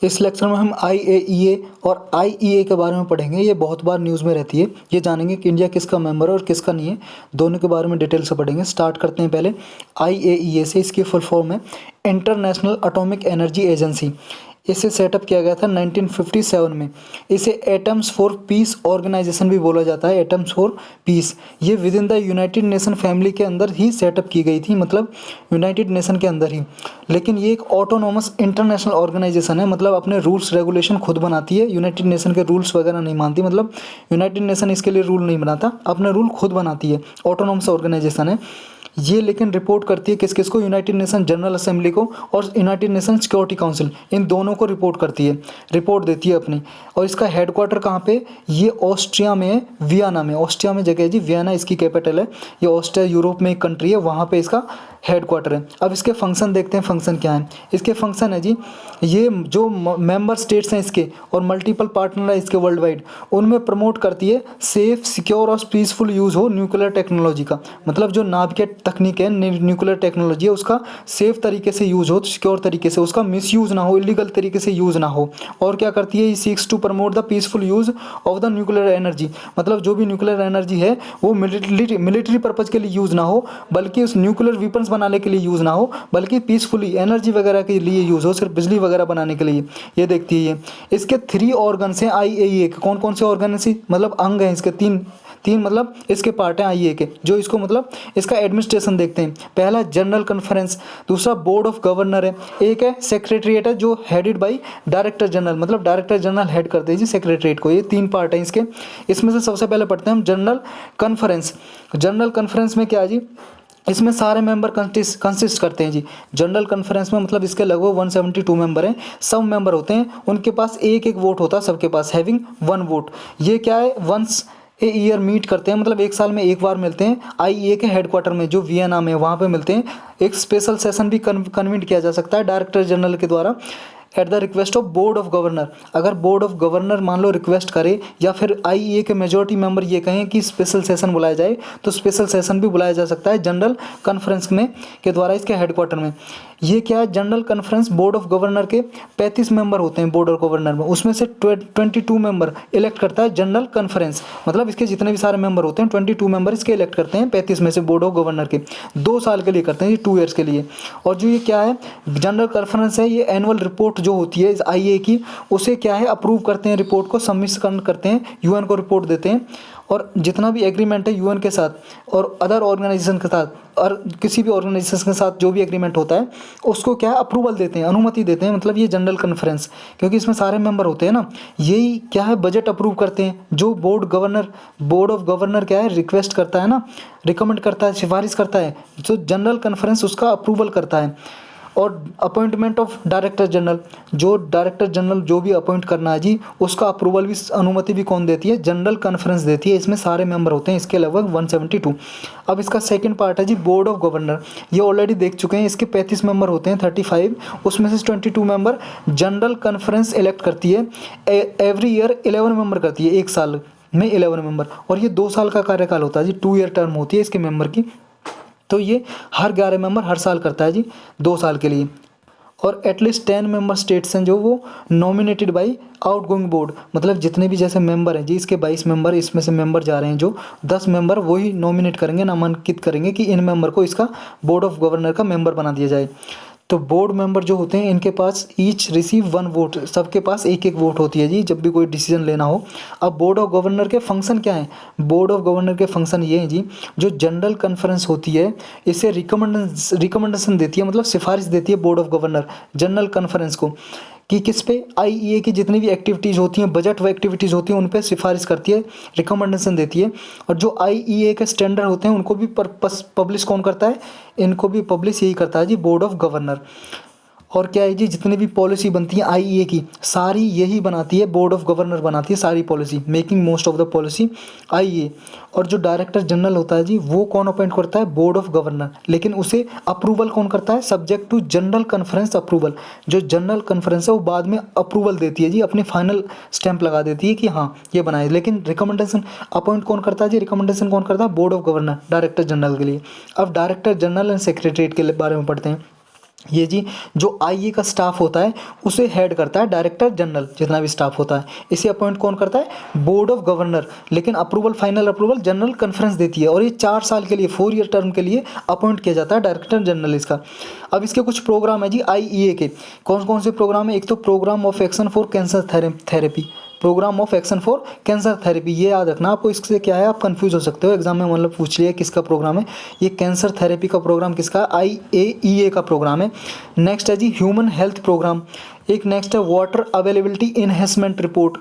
इस लेक्चर में हम IAEA और IEA के बारे में पढ़ेंगे। ये बहुत बार न्यूज़ में रहती है। ये जानेंगे कि इंडिया किसका मेंबर है और किसका नहीं है, दोनों के बारे में डिटेल से पढ़ेंगे। स्टार्ट करते हैं पहले IAEA से। इसकी फुल फॉर्म है इंटरनेशनल एटॉमिक एनर्जी एजेंसी। इसे सेटअप किया गया था 1957 में। इसे एटम्स फॉर पीस ऑर्गेनाइजेशन भी बोला जाता है, एटम्स फॉर पीस। ये with in the United nation family के अंदर ही सेटअप की गई थी, मतलब यूनाइटेड नेशन के अंदर ही। लेकिन ये एक ऑटोनोमस इंटरनेशनल ऑर्गेनाइजेशन है, मतलब अपने रूल्स रेगुलेशन खुद बनाती है। यूनाइटेड नेशन के रूल्स वगैरह नहीं मानती, मतलब यूनाइटेड नेशन इसके लिए रूल नहीं बनाता, अपने रूल खुद बनाती है। ऑटोनोमस ऑर्गेनाइजेशन है ये, लेकिन रिपोर्ट करती है किस किस को, यूनाइटेड नेशन जनरल असेंबली को और यूनाइटेड नेशन सिक्योरिटी काउंसिल, इन दोनों को रिपोर्ट करती है, रिपोर्ट देती है अपनी। और इसका हेडक्वार्टर कहाँ पे, ये ऑस्ट्रिया में है, वियना में। ऑस्ट्रिया में जगह है जी, वियना इसकी कैपिटल है। ये ऑस्ट्रिया यूरोप में एक कंट्री है, वहाँ पे इसका हेडक्वार्टर है। अब इसके फंक्शन देखते हैं, फंक्शन क्या है। इसके फंक्शन है जी, ये जो मेंबर स्टेट्स हैं इसके और मल्टीपल पार्टनर है इसके वर्ल्ड वाइड, उनमें प्रमोट करती है सेफ, सिक्योर और पीसफुल यूज़ हो न्यूक्लियर टेक्नोलॉजी का। मतलब जो नाभिकीय तकनीक है, न्यूक्लियर टेक्नोलॉजी है, उसका सेफ तरीके से यूज़ हो, सिक्योर तरीके से, उसका मिसयूज़ ना हो, इलीगल तरीके से यूज़ ना हो। और क्या करती है, ये seeks to promote the peaceful use of the nuclear energy. मतलब जो भी न्यूक्लियर एनर्जी है वो मिलिट्री पर्पज़ के लिए यूज़ ना हो, बल्कि उस न्यूक्लियर वेपन्स बनाने के लिए यूज़ ना हो, बल्कि पीसफुली एनर्जी वगैरह के लिए यूज़ हो, सिर्फ बिजली वगैरह बनाने के लिए। ये देखती है ये। इसके 3 ऑर्गन्स हैं IAEA के। कौन कौन से ऑर्गन हैं, मतलब अंग हैं इसके, तीन मतलब इसके पार्ट हैं IAEA के, जो इसको मतलब इसका एडमिनिस्ट्रेशन देखते हैं। पहला जनरल कॉन्फ्रेंस, दूसरा बोर्ड ऑफ गवर्नर है, एक है सेक्रेटरीट है जो हेडेड बाय डायरेक्टर जनरल, मतलब डायरेक्टर जनरल हेड करते हैं जी सेक्रेटरीट को। ये 3 पार्ट हैं इसके। इसमें से सबसे पहले पढ़ते हैं हम जनरल कॉन्फ्रेंस। जनरल कॉन्फ्रेंस में क्या है जी, इसमें सारे मेंबर कंसिस्ट करते हैं जी। जनरल कॉन्फ्रेंस में मतलब इसके लगभग 172 मेंबर हैं। सब मेंबर होते हैं, उनके पास एक एक वोट होता है सबके पास, हैविंग 1 वोट। ये क्या है, वंस ए ईयर मीट करते हैं, मतलब एक साल में एक बार मिलते हैं। IAEA के हेडक्वार्टर में जो वियना में, वहाँ पे मिलते हैं। एक स्पेशल सेशन भी कन्वीन किया जा सकता है डायरेक्टर जनरल के द्वारा at the request of board of governor. अगर बोर्ड ऑफ गवर्नर मान लो रिक्वेस्ट करे, या फिर IAEA के मेजोरिटी मेंबर ये कहें कि स्पेशल सेशन बुलाया जाए, तो स्पेशल सेशन भी बुलाया जा सकता है जनरल कॉन्फ्रेंस में के द्वारा, इसके हेडक्वार्टर में। ये क्या है, general conference board of governor के 35 मेंबर होते हैं बोर्ड ऑफ गवर्नर में, उसमें से 22 मेंबर इलेक्ट करता है जनरल कॉन्फ्रेंस। मतलब इसके जितने भी सारे मेंबर होते हैं 22 मेंबर इसके इलेक्ट करते हैं 35 में से बोर्ड ऑफ गवर्नर के। 2 साल के लिए करते हैं ये, 2 ईयर्स के लिए। और जो ये क्या है, जनरल कॉन्फ्रेंस है, ये एनुअल रिपोर्ट जो होती है IAEA की, उसे क्या है अप्रूव करते हैं, रिपोर्ट को सबमिशन करते हैं, UN को रिपोर्ट देते हैं। और जितना भी एग्रीमेंट है UN के साथ और अदर ऑर्गेनाइजेशन के साथ, और किसी भी ऑर्गेनाइजेशन के साथ जो भी एग्रीमेंट होता है, उसको क्या है अप्रूवल देते हैं, अनुमति देते हैं। मतलब ये जनरल कॉन्फ्रेंस, क्योंकि इसमें सारे मेंबर होते हैं ना, यही क्या है बजट अप्रूव करते हैं। जो बोर्ड ऑफ गवर्नर क्या है रिक्वेस्ट करता है ना, रिकमेंड करता है, सिफारिश करता है, जो जनरल कॉन्फ्रेंस उसका अप्रूवल करता है। और अपॉइंटमेंट ऑफ डायरेक्टर जनरल, जो डायरेक्टर जनरल जो भी अपॉइंट करना है जी, उसका अप्रूवल भी, अनुमति भी कौन देती है, जनरल कॉन्फ्रेंस देती है। इसमें सारे मेंबर होते हैं, इसके लगभग 172। अब इसका सेकंड पार्ट है जी बोर्ड ऑफ गवर्नर। ये ऑलरेडी देख चुके हैं, इसके 35 मेंबर होते हैं, 35, उसमें से 22 मेंबर जनरल कॉन्फ्रेंस इलेक्ट करती है। एवरी ईयर 11 मेंबर करती है, एक साल में 11 मेंबर। और ये 2 साल का कार्यकाल होता है जी, 2 ईयर टर्म होती है इसके मेंबर की। तो ये हर 11 मेंबर हर साल करता है जी, 2 साल के लिए। और एटलीस्ट 10 मेंबर स्टेट्स हैं जो वो नॉमिनेटेड बाई आउटगोइंग बोर्ड, मतलब जितने भी जैसे मेंबर हैं जी, इसके 22 मेंबर, इसमें से मेंबर जा रहे हैं जो 10 मेंबर वही नॉमिनेट करेंगे, नामांकित करेंगे कि इन मेंबर को इसका बोर्ड ऑफ गवर्नर का मेंबर बना दिया जाए। तो बोर्ड मेंबर जो होते हैं इनके पास ईच रिसीव 1 वोट, सबके पास एक एक वोट होती है जी जब भी कोई डिसीजन लेना हो। अब बोर्ड ऑफ गवर्नर के फंक्शन क्या है, बोर्ड ऑफ गवर्नर के फंक्शन ये हैं जी, जो जनरल कॉन्फ्रेंस होती है इसे रिकमेंडेशन देती है, मतलब सिफारिश देती है board of governor general conference को, कि किस पे IAEA की जितनी भी एक्टिविटीज़ होती हैं, बजट व एक्टिविटीज़ होती हैं, उन पे सिफारिश करती है, रिकमेंडेशन देती है। और जो IAEA के स्टैंडर्ड होते हैं उनको भी पब्लिश कौन करता है, इनको भी पब्लिश यही करता है जी बोर्ड ऑफ गवर्नर। और क्या है जी, जितनी भी पॉलिसी बनती है IAEA की, सारी यही बनाती है, बोर्ड ऑफ गवर्नर बनाती है सारी policy, making most of the policy IAEA। और जो डायरेक्टर जनरल होता है जी, वो कौन अपॉइंट करता है, बोर्ड ऑफ गवर्नर, लेकिन उसे अप्रूवल कौन करता है, subject to general conference approval. जो जनरल कॉन्फ्रेंस है वो बाद में अप्रूवल देती है जी, अपनी फाइनल स्टैंप लगा देती है कि हाँ ये बनाए, लेकिन रिकमेंडेशन अपॉइंट कौन करता है जी, रिकमेंडेशन कौन करता है, board of governor director general के लिए। अब डायरेक्टर जनरल एंड सेक्रेटरीट के बारे में पढ़ते हैं। ये जी जो आईए का स्टाफ होता है उसे हेड करता है डायरेक्टर जनरल, जितना भी स्टाफ होता है इसे अपॉइंट कौन करता है, बोर्ड ऑफ गवर्नर, लेकिन approval final approval general conference देती है और ये 4 साल के लिए 4 ईयर टर्म के लिए अपॉइंट किया जाता है डायरेक्टर जनरल इसका। अब इसके कुछ प्रोग्राम है जी आईईए के, कौन कौन से प्रोग्राम है, एक तो program of action for cancer therapy, program of action for cancer therapy, ये याद रखना आपको, इससे क्या है आप कंफ्यूज हो सकते हो एग्जाम में, मतलब पूछ लिया किसका प्रोग्राम है, ये कैंसर थेरेपी का प्रोग्राम किसका, आईएईए का प्रोग्राम है। नेक्स्ट है जी ह्यूमन हेल्थ प्रोग्राम, एक नेक्स्ट है water availability enhancement report,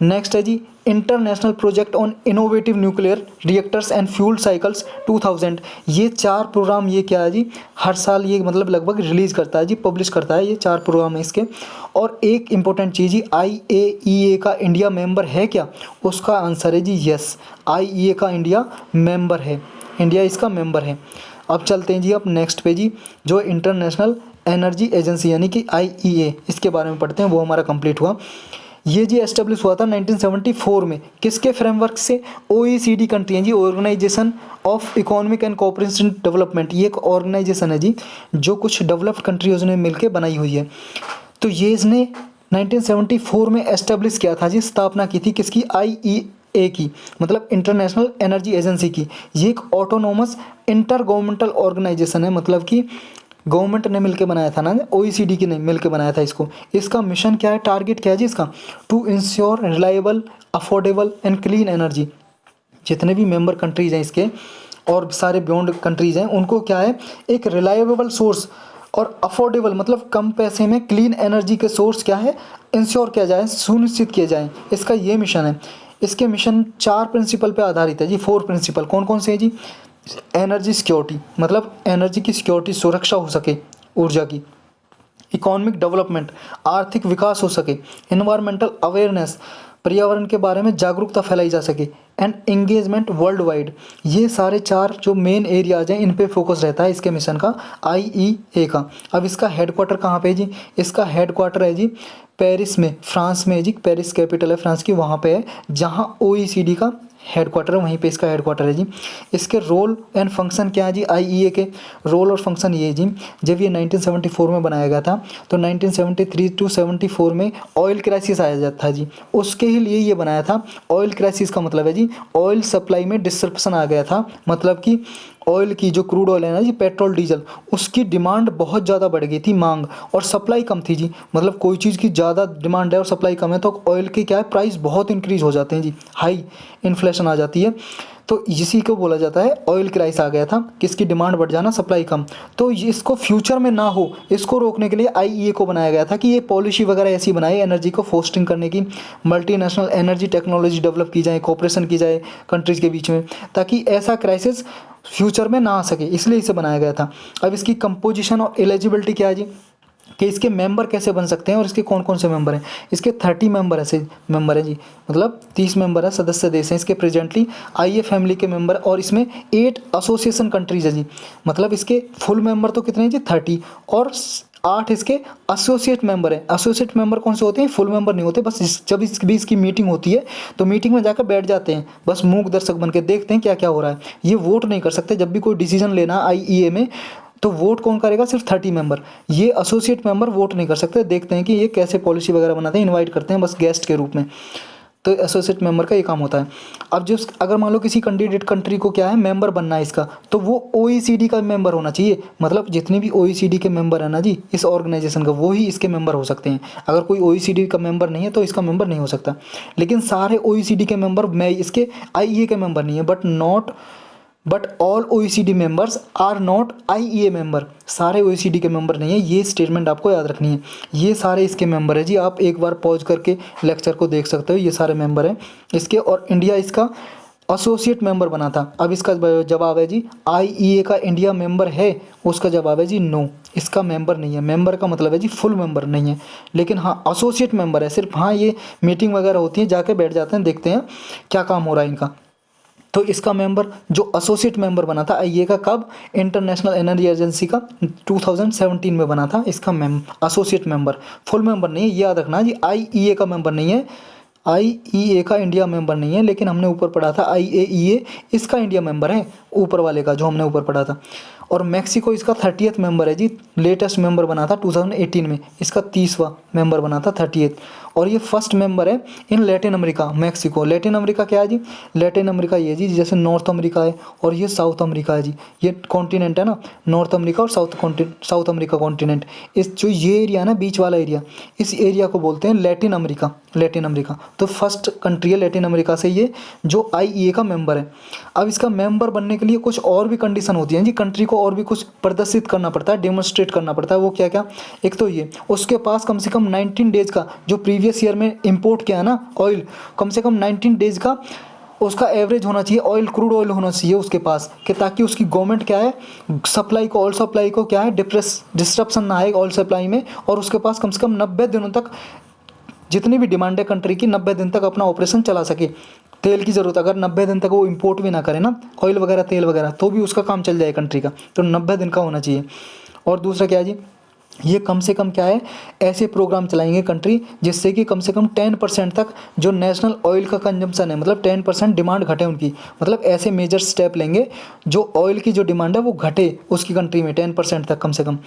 next है जी international project on innovative nuclear reactors and fuel cycles 2000। ये 4 प्रोग्राम, ये क्या है जी, हर साल ये मतलब लगभग रिलीज़ करता है जी, पब्लिश करता है, ये 4 प्रोग्राम है इसके। और एक इंपॉर्टेंट चीज़ ही आईएईए का इंडिया मेंबर है क्या, उसका आंसर है जी यस, आईईए का इंडिया मेंबर है, इंडिया इसका मेंबर है। अब चलते हैं जी अब नेक्स्ट पे जी, जो इंटरनेशनल एनर्जी एजेंसी यानी कि आईईए, इसके बारे में पढ़ते हैं, वो हमारा कंप्लीट हुआ। ये जी एस्टेब्लिश हुआ था 1974 में, किसके फ्रेमवर्क से, ओईसीडी कंट्री हैं जी, organisation of economic and cooperation development, ये एक ऑर्गेनाइजेशन है जी जो कुछ डेवलप्ड कंट्रीज़ ने मिलकर बनाई हुई है। तो ये इसने 1974 में एस्टेब्लिश किया था जी, स्थापना की थी किसकी, आईईए की, मतलब इंटरनेशनल एनर्जी एजेंसी की। ये एक ऑटोनोमस इंटर गवर्नमेंटल ऑर्गेनाइजेशन है, मतलब कि गवर्नमेंट ने मिलकर बनाया था ना, ओईसीडी की नहीं मिलकर बनाया था इसको। इसका मिशन क्या है, टारगेट क्या है जी इसका, to ensure reliable affordable and clean energy. जितने भी मेंबर कंट्रीज़ हैं इसके और सारे बियॉन्ड कंट्रीज़ हैं, उनको क्या है, एक रिलायबल सोर्स और अफोर्डेबल मतलब कम पैसे में क्लीन एनर्जी के सोर्स क्या है, इंश्योर किया जाए, सुनिश्चित किए जाए, इसका ये मिशन है। इसके मिशन 4 प्रिंसिपल पे आधारित है जी, 4 प्रिंसिपल कौन कौन से हैं जी, एनर्जी सिक्योरिटी, मतलब एनर्जी की सिक्योरिटी, सुरक्षा हो सके ऊर्जा की, इकोनॉमिक डेवलपमेंट, आर्थिक विकास हो सके, एनवायरमेंटल अवेयरनेस, पर्यावरण के बारे में जागरूकता फैलाई जा सके, एंड एंगेजमेंट वर्ल्ड वाइड। ये सारे 4 जो मेन एरियाज हैं इन पे फोकस रहता है इसके मिशन का, आईईए का। अब इसका हेडक्वार्टर कहाँ पे है जी, इसका हेडक्वार्टर है जी पेरिस में, फ्रांस में है जी, पेरिस कैपिटल है फ्रांस की, वहाँ पे है जहाँ ओईसीडी का हेडक्वार्टर है, वहीं पे इसका हेडक्वार्टर है जी। इसके रोल एंड फंक्शन क्या है जी, आईईए के रोल और फंक्शन ये है जी, जब ये 1974 में बनाया गया था तो 1973 टू 74 में ऑयल क्राइसिस आया जाता था जी, उसके ही लिए ये बनाया था। ऑयल क्राइसिस का मतलब है जी ऑयल सप्लाई में डिसरप्शन आ गया था, मतलब कि ऑयल की जो क्रूड ऑयल है ना जी, पेट्रोल डीजल, उसकी डिमांड बहुत ज़्यादा बढ़ गई थी, मांग, और सप्लाई कम थी जी, मतलब कोई चीज़ की ज़्यादा डिमांड है और सप्लाई कम है तो ऑयल के क्या है, प्राइस बहुत इंक्रीज़ हो जाते हैं जी, हाई इन्फ्लेशन आ जाती है, तो इसी को बोला जाता है ऑयल क्राइसिस आ गया था, किसकी डिमांड बढ़ जाना, सप्लाई कम। तो इसको फ्यूचर में ना हो, इसको रोकने के लिए आईईए को बनाया गया था कि ये पॉलिसी वगैरह ऐसी बनाए एनर्जी को फोस्टिंग करने की, मल्टीनेशनल एनर्जी टेक्नोलॉजी डेवलप की जाए, कोऑपरेशन की जाए कंट्रीज़ के बीच में, ताकि ऐसा क्राइसिस फ्यूचर में ना आ सके, इसलिए इसे बनाया गया था। अब इसकी कंपोजिशन और एलिजिबिलिटी क्या है जी, कि इसके मेंबर कैसे बन सकते हैं और इसके कौन कौन से मेंबर हैं। इसके 30 मेंबर ऐसे मेंबर हैं जी, मतलब 30 मेंबर है, सदस्य देश हैं इसके प्रेजेंटली, आईए फैमिली के मेंबर, और इसमें 8 एसोसिएशन कंट्रीज है जी, मतलब इसके फुल मेंबर तो कितने हैं जी 30, और 8 इसके एसोसिएट मेंबर हैं। एसोसिएट मेंबर कौन से होते हैं, फुल मेंबर नहीं होते, बस जब इसकी मीटिंग होती है तो मीटिंग में जाकर बैठ जाते हैं, बस मूक दर्शक बन के देखते हैं क्या क्या हो रहा है, ये वोट नहीं कर सकते। जब भी कोई डिसीजन लेना आईईए में तो वोट कौन करेगा, सिर्फ 30 मेंबर, ये एसोसिएट मेंबर वोट नहीं कर सकते, देखते हैं कि ये कैसे पॉलिसी वगैरह बनाते हैं, इनवाइट करते हैं बस गेस्ट के रूप में, तो एसोसिएट मेंबर का ये काम होता है। अब जो अगर मान लो किसी कैंडिडेट कंट्री को क्या है मेंबर बनना है इसका, तो वो ओईसीडी का मेंबर होना चाहिए, मतलब जितने भी ओईसीडी के मेंबर है ना जी इस ऑर्गेनाइजेशन का, वो ही इसके मेंबर हो सकते हैं। अगर कोई ओईसीडी का मेंबर नहीं है तो इसका मेंबर नहीं हो सकता। लेकिन सारे ओईसीडी के मेंबर, मैं इसके आईईए के मेंबर नहीं है, but all OECD members are not IEA member, सारे ओईसीडी के मेंबर नहीं है, ये स्टेटमेंट आपको याद रखनी है। ये सारे इसके मेंबर है जी, आप एक बार पॉज करके लेक्चर को देख सकते हो, ये सारे मेंबर हैं इसके, और इंडिया इसका एसोसिएट मेंबर बना था। अब इसका जवाब है जी आईईए का इंडिया मेंबर है, उसका जवाब है जी नो, इसका मेंबर नहीं है। मेंबर का मतलब है जी फुल मेंबर नहीं है, लेकिन हाँ एसोसिएट मेंबर है सिर्फ, हाँ ये मीटिंग वगैरह होती है, जाके बैठ जाते हैं, देखते हैं क्या काम हो रहा है इनका। तो इसका मेंबर जो एसोसिएट मेंबर बना था आईईए का, कब, इंटरनेशनल एनर्जी एजेंसी का 2017 में बना था इसका एसोसिएट मेंबर, फुल मेंबर नहीं है, ये याद रखना जी, आईईए का मेंबर नहीं है, आईईए का इंडिया मेंबर नहीं है, लेकिन हमने ऊपर पढ़ा था आईएईए इसका इंडिया मेंबर है, ऊपर वाले का जो हमने ऊपर पढ़ा था। और मैक्सिको इसका 30th मेंबर है जी, लेटेस्ट मेंबर बना था 2018 में, इसका 30वां मेंबर बना था 30th। और ये फर्स्ट मेंबर है in Latin America, Mexico. Latin America क्या है जी? लैटिन अमेरिका ये जी, जैसे नॉर्थ अमेरिका है और ये साउथ अमेरिका है जी, ये कॉन्टिनेंट है ना, नॉर्थ अमेरिका और साउथ अमेरिका कॉन्टिनेंट। इस जो ये एरिया ना, बीच वाला एरिया, इस एरिया को बोलते हैं लैटिन अमेरिका, लैटिन अमेरिका। तो फर्स्ट कंट्री है लैटिन अमेरिका से ये जो आईईए का मेंबर है। अब इसका मेंबर बनने के लिए कुछ और भी कंडीशन होती हैं जी, कंट्री को और भी कुछ प्रदर्शित करना पड़ता है, डेमोन्स्ट्रेट करना पड़ता है। वो क्या क्या? एक तो ये, उसके पास कम से कम 19 डेज का, जो प्रीवियस ईयर में इंपोर्ट किया है ना ऑयल, कम से कम 19 डेज का उसका एवरेज होना चाहिए, ऑयल, क्रूड ऑयल होना चाहिए उसके पास, कि ताकि उसकी गवर्नमेंट क्या है, सप्लाई को, ऑयल सप्लाई को क्या है, डिस्ट्रप्शन ना आए ऑयल सप्लाई में। और उसके पास कम से कम 90 दिनों तक, जितनी भी डिमांड है कंट्री की, 90 दिन तक अपना ऑपरेशन चला सके। तेल की ज़रूरत, अगर 90 दिन तक वो इंपोर्ट भी ना करे ना ऑयल वगैरह, तेल वगैरह, तो भी उसका काम चल जाए कंट्री का, तो 90 दिन का होना चाहिए। और दूसरा क्या है जी, ये कम से कम क्या है, ऐसे प्रोग्राम चलाएंगे कंट्री जिससे कि कम से कम 10% तक जो नेशनल ऑयल का कंजम्पशन है, मतलब 10% डिमांड घटे उनकी, मतलब ऐसे मेजर स्टेप लेंगे जो ऑयल की जो डिमांड है वो घटे उसकी कंट्री में 10% तक कम से कम।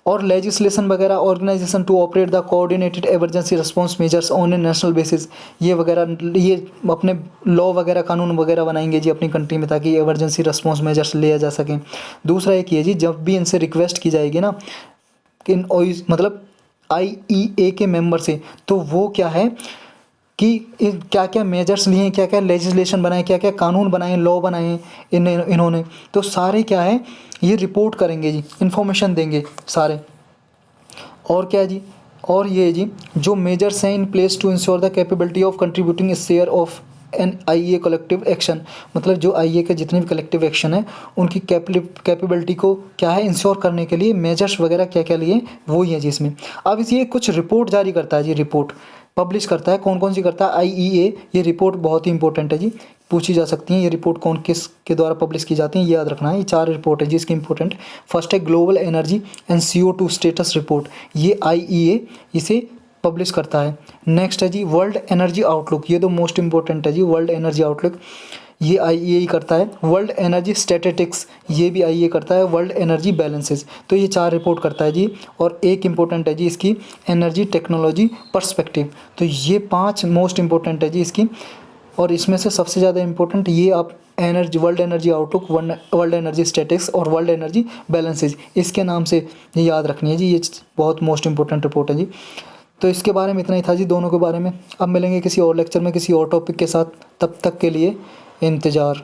और लेजिस्लेशन वगैरह, organisation to operate the coordinated emergency response measures on a national basis, ये वगैरह, ये अपने लॉ वगैरह, कानून वगैरह बनाएंगे जी अपनी कंट्री में, ताकि इमरजेंसी रिस्पांस मेजर्स लिया जा सकें। दूसरा एक ये जी, जब भी इनसे रिक्वेस्ट की जाएगी ना कि इन ऑयल, मतलब आईईए के मेंबर से, तो वो क्या है कि क्या क्या मेजर्स लिए, क्या क्या लेजिस्लेशन बनाए, क्या क्या कानून बनाए, लॉ बनाए इन्होंने, तो सारे क्या है ये रिपोर्ट करेंगे जी, इन्फॉर्मेशन देंगे सारे। और क्या है जी, और ये जी जो मेजर्स हैं in place to ensure the capability of contributing share of an IEA collective action, मतलब जो आईए के जितने भी कलेक्टिव एक्शन है उनकी कैपेबिलिटी को क्या है इंश्योर करने के लिए मेजर्स वगैरह क्या क्या लिए, वो ही है जी इसमें। अब इसी कुछ रिपोर्ट जारी करता है जी, रिपोर्ट पब्लिश करता है, कौन कौन सी करता है आईईए। ये रिपोर्ट बहुत ही इंपॉर्टेंट है जी, पूछी जा सकती हैं ये रिपोर्ट कौन किस के द्वारा पब्लिश की जाती है, ये याद रखना है। ये 4 रिपोर्ट है जी इसकी इंपॉर्टेंट। फर्स्ट है global energy and CO2 status report, ये आईईए इसे पब्लिश करता है। नेक्स्ट है जी वर्ल्ड एनर्जी आउटलुक, ये तो मोस्ट इंपॉर्टेंट है जी, वर्ल्ड एनर्जी आउटलुक ये आईईए ही करता है। वर्ल्ड एनर्जी स्टैटिस्टिक्स, ये भी आईईए करता है। वर्ल्ड एनर्जी बैलेंसेस, तो ये 4 रिपोर्ट करता है जी। और एक इंपॉर्टेंट है जी इसकी एनर्जी टेक्नोलॉजी पर्सपेक्टिव, तो ये 5 मोस्ट इंपॉर्टेंट है जी इसकी। और इसमें से सबसे ज़्यादा इंपॉर्टेंट ये आप energy, world energy outlook, world energy statistics और वर्ल्ड एनर्जी बैलेंसेज, इसके नाम से ये याद रखनी है जी, ये बहुत मोस्ट इंपॉर्टेंट रिपोर्ट है जी। तो इसके बारे में इतना ही था जी, दोनों के बारे में। अब मिलेंगे किसी और लेक्चर में किसी और टॉपिक के साथ, तब तक के लिए इंतज़ार।